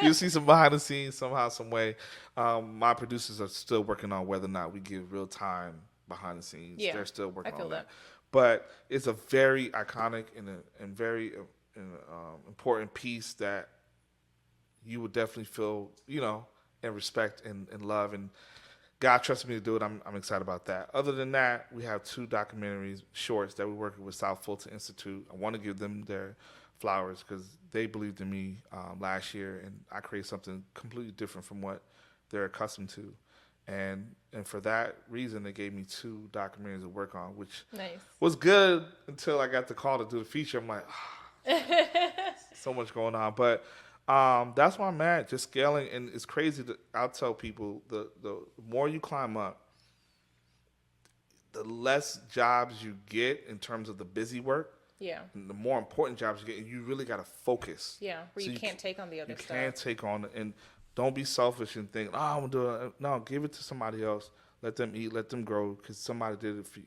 You'll see some behind the scenes somehow, some way. My producers are still working on whether or not we give real time behind the scenes. Yeah, they're still working on that. But it's a very iconic and very important piece that you would definitely feel, and respect and love. And God trusted me to do it. I'm excited about that. Other than that, we have 2 documentaries, shorts that we're working with South Fulton Institute. I want to give them their flowers because they believed in me last year, and I created something completely different from what they're accustomed to. And for that reason, they gave me 2 documentaries to work on, which was good until I got the call to do the feature. I'm like, so much going on. But that's where I'm at, just scaling. And it's crazy. I'll tell people, the more you climb up, the less jobs you get in terms of the busy work. Yeah. And the more important jobs you get, and you really got to focus. Yeah, where you can't take on the other stuff. You can't take on it. And don't be selfish and think, I'm going to do it. No, give it to somebody else. Let them eat, let them grow, because somebody did it for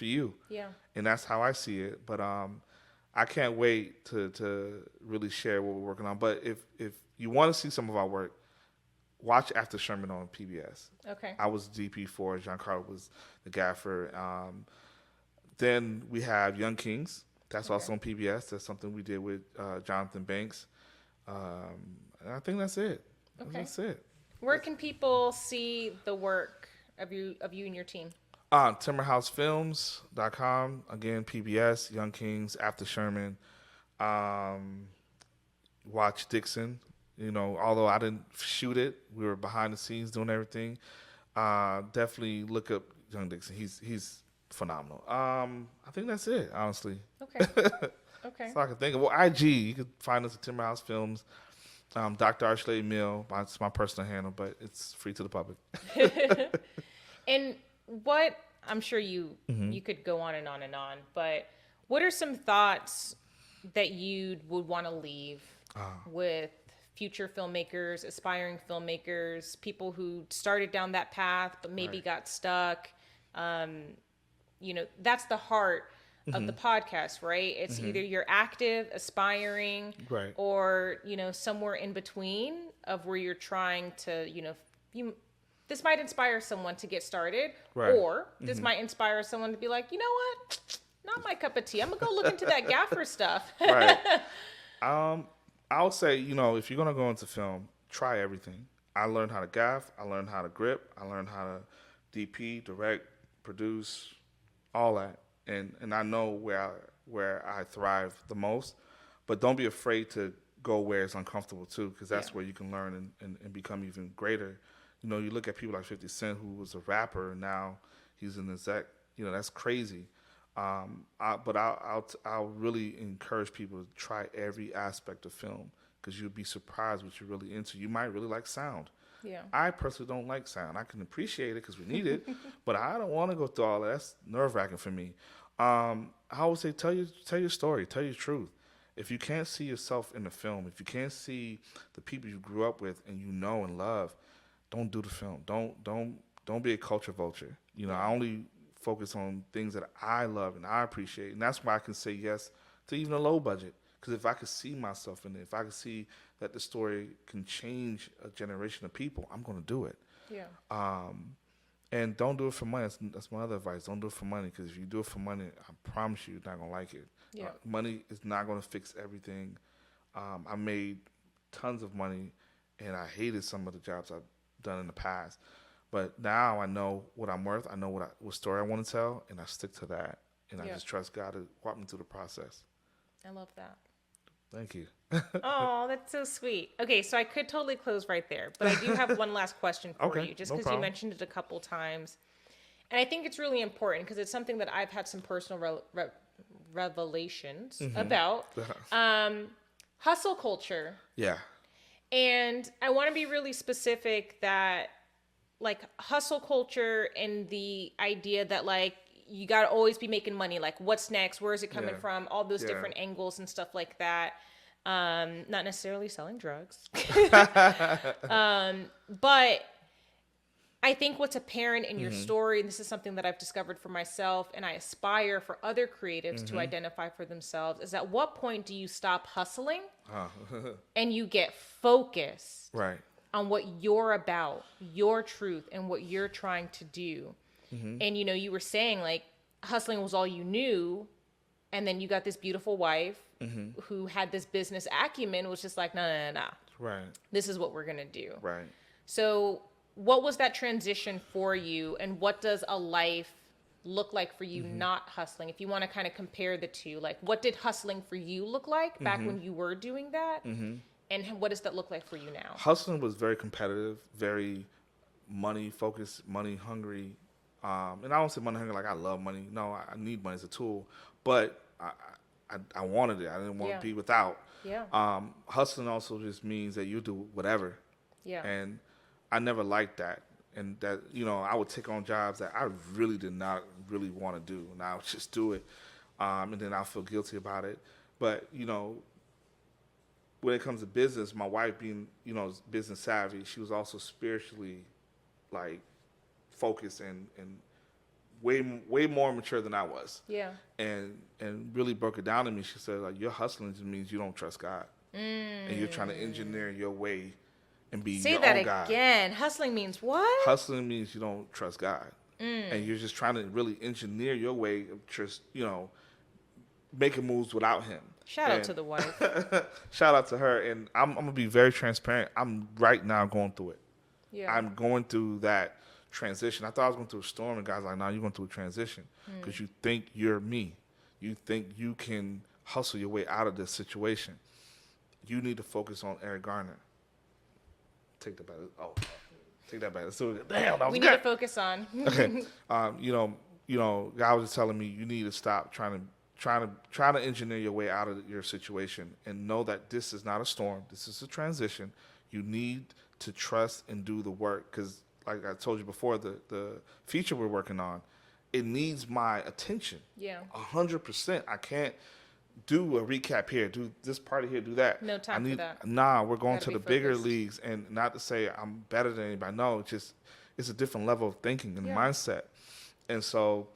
you. Yeah. And that's how I see it. But I can't wait to really share what we're working on. But if you want to see some of our work, watch After Sherman on PBS. Okay. I was DP for, Giancarlo was the gaffer. Then we have Young Kings. That's also on PBS. That's something we did with Jonathan Banks. And I think that's it. Okay. That's it. Where can people see the work of you and your team? Timberhousefilms.com. Again, PBS, Young Kings, After Sherman. Watch Dixon. Although I didn't shoot it, we were behind the scenes doing everything. Definitely look up Young Dixon. He's phenomenal. I think that's it, honestly. Okay. Okay. So I can think of. Well, IG, you can find us at Timberhouse Films. Dr. Arshley Emile, it's my personal handle, but it's free to the public. And what, I'm sure you could go on and on and on, but what are some thoughts that you would want to leave with future filmmakers, aspiring filmmakers, people who started down that path but maybe got stuck? That's the heart of the podcast, right? It's either you're active, aspiring, or, somewhere in between of where you're trying to, this might inspire someone to get started, or this might inspire someone to be like, you know what? Not my cup of tea. I'm going to go look into that gaffer stuff. I would say, if you're going to go into film, try everything. I learned how to gaff. I learned how to grip. I learned how to DP, direct, produce, all that. And I know where I thrive the most, but don't be afraid to go where it's uncomfortable too, because that's where you can learn and become even greater. You look at people like 50 Cent, who was a rapper, and now he's an exec. That's crazy. But I'll really encourage people to try every aspect of film, because you'll be surprised what you're really into. You might really like sound. Yeah. I personally don't like sound. I can appreciate it because we need it, but I don't want to go through all that. That's nerve-wracking for me. I would say tell your story, tell your truth. If you can't see yourself in the film, if you can't see the people you grew up with and and love, don't do the film. Don't be a culture vulture. I only focus on things that I love and I appreciate, and that's why I can say yes to even a low budget. Because if I could see myself in it, if I could see that the story can change a generation of people, I'm going to do it. Yeah. And don't do it for money. That's my other advice. Don't do it for money, because if you do it for money, I promise you're not going to like it. Yeah. Money is not going to fix everything. I made tons of money, and I hated some of the jobs I've done in the past. But now I know what I'm worth. I know what story I want to tell, and I stick to that. And I just trust God to walk me through the process. I love that. Thank you. Oh, that's so sweet. Okay, so I could totally close right there, but I do have one last question for you, just because you mentioned it a couple times. And I think it's really important because it's something that I've had some personal revelations about. Hustle culture. Yeah. And I want to be really specific that like hustle culture and the idea that like you got to always be making money, like what's next, where is it coming from, all those different angles and stuff like that. Not necessarily selling drugs. But I think what's apparent in your story, and this is something that I've discovered for myself and I aspire for other creatives to identify for themselves, is at what point do you stop hustling and you get focused on what you're about, your truth, and what you're trying to do. And, you know, you were saying like hustling was all you knew. And then you got this beautiful wife who had this business acumen, was just like, no. Right. This is what we're going to do. Right. So what was that transition for you? And what does a life look like for you not hustling? If you want to kind of compare the two, like what did hustling for you look like back when you were doing that? And what does that look like for you now? Hustling was very competitive, very money focused, money hungry. And I don't say money hungry like I love money. No, I need money as a tool. But I wanted it. I didn't want to be without. Hustling also just means that you do whatever. And I never liked that. And that, you know, I would take on jobs that I really did not really want to do. And I would just do it. And then I'll feel guilty about it. But, you know, when it comes to business, my wife being, you know, business savvy, she was also spiritually, like, focused and way more mature than I was. And really broke it down to me. She said, like, your hustling just means you don't trust God. And you're trying to engineer your way and be your own God. Say that again. Hustling means what? Hustling means you don't trust God. And you're just trying to really engineer your way of just, you know, making moves without him. Shout out to the wife. Shout out to her. And I'm going to be very transparent. I'm right now going through it. I'm going through that transition. I thought I was going through a storm, and guys like, no, you're going through a transition because you think you're me. You think you can hustle your way out of this situation. You need to focus on Eric Garner. Take that back. Take that back. So, damn, that was we good. Need to focus on. Okay. You know, God was just telling me you need to stop trying to engineer your way out of your situation and know that this is not a storm. This is a transition. You need to trust and do the work because, like I told you before, the feature we're working on, it needs my attention. 100%. I can't do a recap here, do this part here, do that. No time for that. Nah, we're going to the bigger leagues, and not to say I'm better than anybody. No, it's a different level of thinking and mindset. And so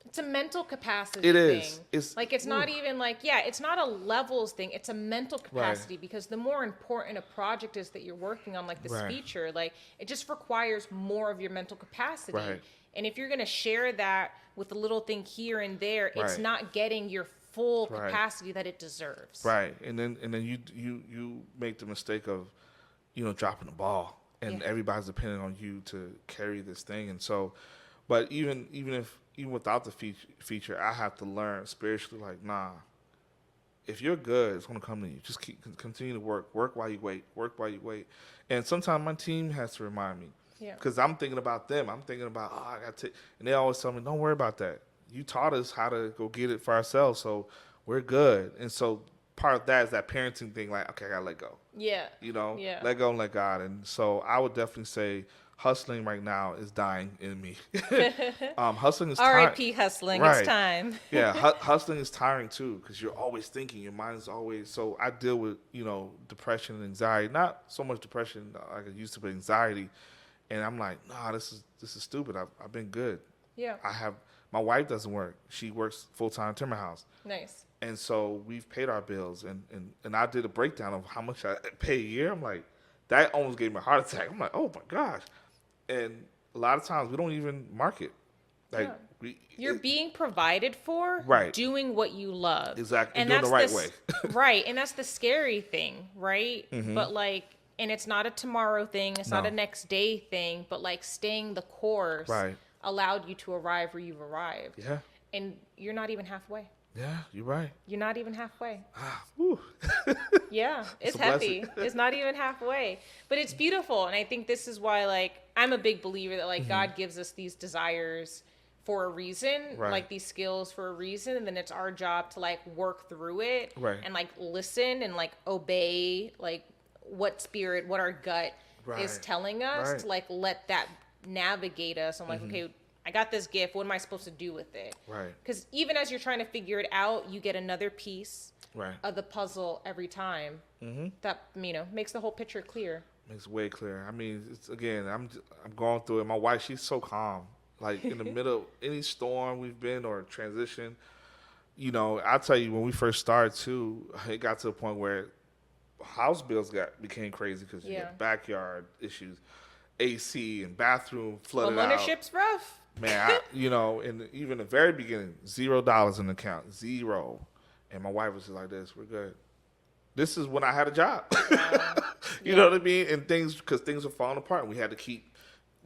it's a mental capacity thing. It is. It's like, it's not even like, it's not a levels thing. It's a mental capacity because the more important a project is that you're working on, like this feature, like it just requires more of your mental capacity. And if you're going to share that with a little thing here and there, it's not getting your full capacity that it deserves. And then you make the mistake of, you know, dropping the ball, and everybody's depending on you to carry this thing. And so, but even without the feature, I have to learn spiritually, like, nah, if you're good, it's going to come to you. Just continue to work while you wait. And sometimes my team has to remind me, because I'm thinking about them. I'm thinking about, I got to, and they always tell me, don't worry about that. You taught us how to go get it for ourselves, so we're good. And so part of that is that parenting thing, like, okay, I gotta let go. You know, let go and let God. And so I would definitely say hustling right now is dying in me. Hustling is R.I.P. hustling. It's time. Hustling is tiring too, because you're always thinking. Your mind is always. So I deal with, you know, depression and anxiety. Not so much depression like I used to, but anxiety. And I'm like, nah, this is stupid. I've been good. My wife doesn't work. She works full-time at Timberhouse. Nice. And so we've paid our bills. And I did a breakdown of how much I pay a year. I'm like, that almost gave me a heart attack. I'm like, oh, my gosh. And a lot of times we don't even market. Like you're being provided for doing what you love. Exactly. And doing the right way. Right. And that's the scary thing, right? But like, and it's not a tomorrow thing. It's not a next day thing. But like staying the course allowed you to arrive where you've arrived. And you're not even halfway. Yeah, you're right. You're not even halfway. It's heavy. It's not even halfway. But it's beautiful. And I think this is why, like, I'm a big believer that, like, God gives us these desires for a reason, like these skills for a reason. And then it's our job to, like, work through it and, like, listen and, like, obey, like, what spirit, what our gut is telling us, to like let that navigate us. I'm like, okay, I got this gift. What am I supposed to do with it? Right. Because even as you're trying to figure it out, you get another piece of the puzzle every time. That, you know, makes the whole picture clear. Makes it way clear. I mean, it's, again, I'm going through it. My wife, she's so calm. Like in the middle of any storm we've been or transition, you know, I'll tell you, when we first started too, it got to a point where house bills became crazy because you got backyard issues, AC and bathroom flooded out. Ownership's rough. Man, you know, in even the very beginning, $0 in the account, 0. And my wife was just like this, we're good. This is when I had a job. You know what I mean? And because things were falling apart, and we had to keep,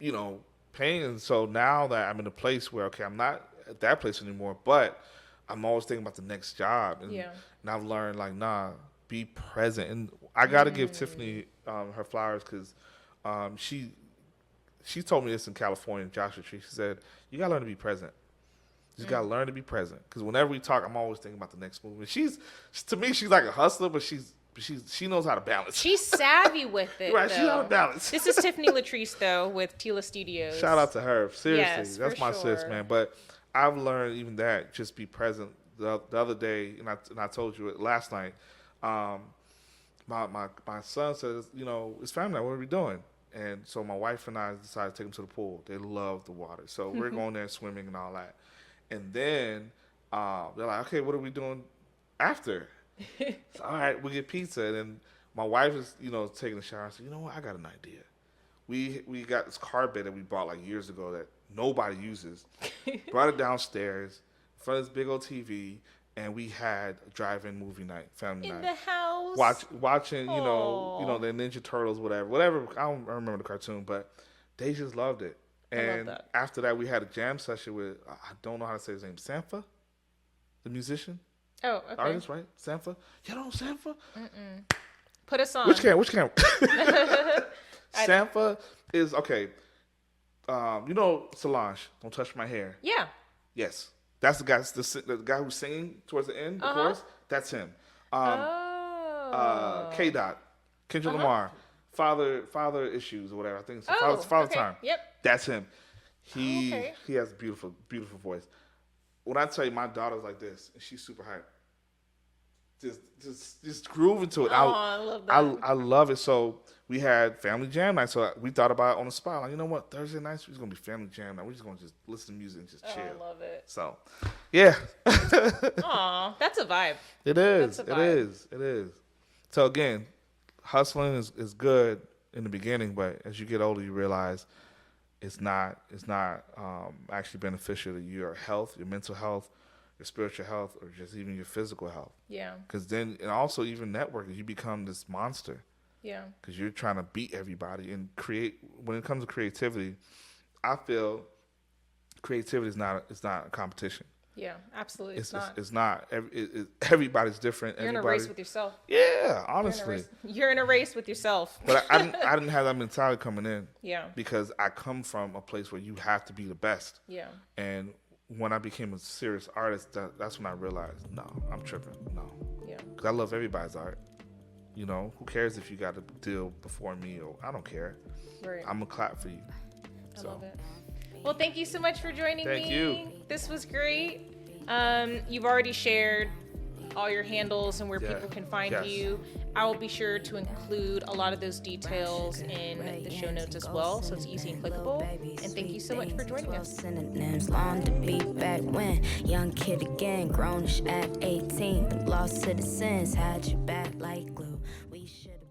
you know, paying. And so now that I'm in a place where, okay, I'm not at that place anymore, but I'm always thinking about the next job. And I've learned, like, nah, be present. And I got to give Tiffany her flowers, because she told me this in California, Joshua Tree. She said, you got to learn to be present. You just got to learn to be present. Because whenever we talk, I'm always thinking about the next move. And to me, she's like a hustler, but she knows how to balance. She's savvy with it. Right, though. she knows how to balance. This is Tiffany Latrice, though, with Tila Studios. Shout out to her. Seriously, yes, that's my sis, man. But I've learned even that, just be present. The other day, and I told you it last night, my son says, you know, it's family night, what are we doing? And so my wife and I decided to take them to the pool. They love the water. So we're going there swimming and all that. And then they're like, okay, what are we doing after? So, all right, we get pizza. And then my wife is, you know, taking a shower. I said, you know what? I got an idea. We got this car bed that we bought like years ago that nobody uses. Brought it downstairs in front of this big old TV, and we had a drive-in movie night, family night. In the house. Watching, you know, the Ninja Turtles, whatever. I don't remember the cartoon, but they just loved it. And after that, we had a jam session with, I don't know how to say his name, Sampha, the musician. Oh, okay. Artist, right? Sampha. You know Sampha? Put us on. Which camera? Sampha is, okay. You know Solange, Don't Touch My Hair. Yeah. Yes. That's the guy who's singing towards the end, the chorus. That's him. K-Dot, Kendrick Lamar, father issues or whatever. I think it's father time. Yep. That's him. He has a beautiful, beautiful voice. When I tell you, my daughter's like this, and she's super hype. Just groove into it. I love that. I love it. So we had family jam night. So we thought about it on the spot. Like, you know what? Thursday nights, we're just going to be family jam night. We're just going to just listen to music and just chill. I love it. So, yeah. Aw, that's a vibe. It is. It is. So, again, hustling is good in the beginning, but as you get older, you realize it's not actually beneficial to your health, your mental health, your spiritual health, or just even your physical health. Yeah. Because then, and also even networking, you become this monster. Yeah. Because you're trying to beat everybody and create. When it comes to creativity, I feel creativity is not a competition. Yeah, absolutely. It's not. Everybody's different. You're in a race with yourself. Yeah, honestly. You're in a race with yourself. But I didn't have that mentality coming in. Yeah. Because I come from a place where you have to be the best. Yeah. And when I became a serious artist, that's when I realized, no, I'm tripping. No. Yeah. Because I love everybody's art. You know, who cares if you got a deal before me? Or I don't care. Right. I'm going to clap for you. I love it. Well, thank you so much for joining me. Thank you. This was great. You've already shared all your handles and where people can find you. I will be sure to include a lot of those details in the show notes as well, so it's easy and clickable. And thank you so much for joining us. Synonyms long to be back when young kid again, grownish at 18. The lost citizens had your back like glue.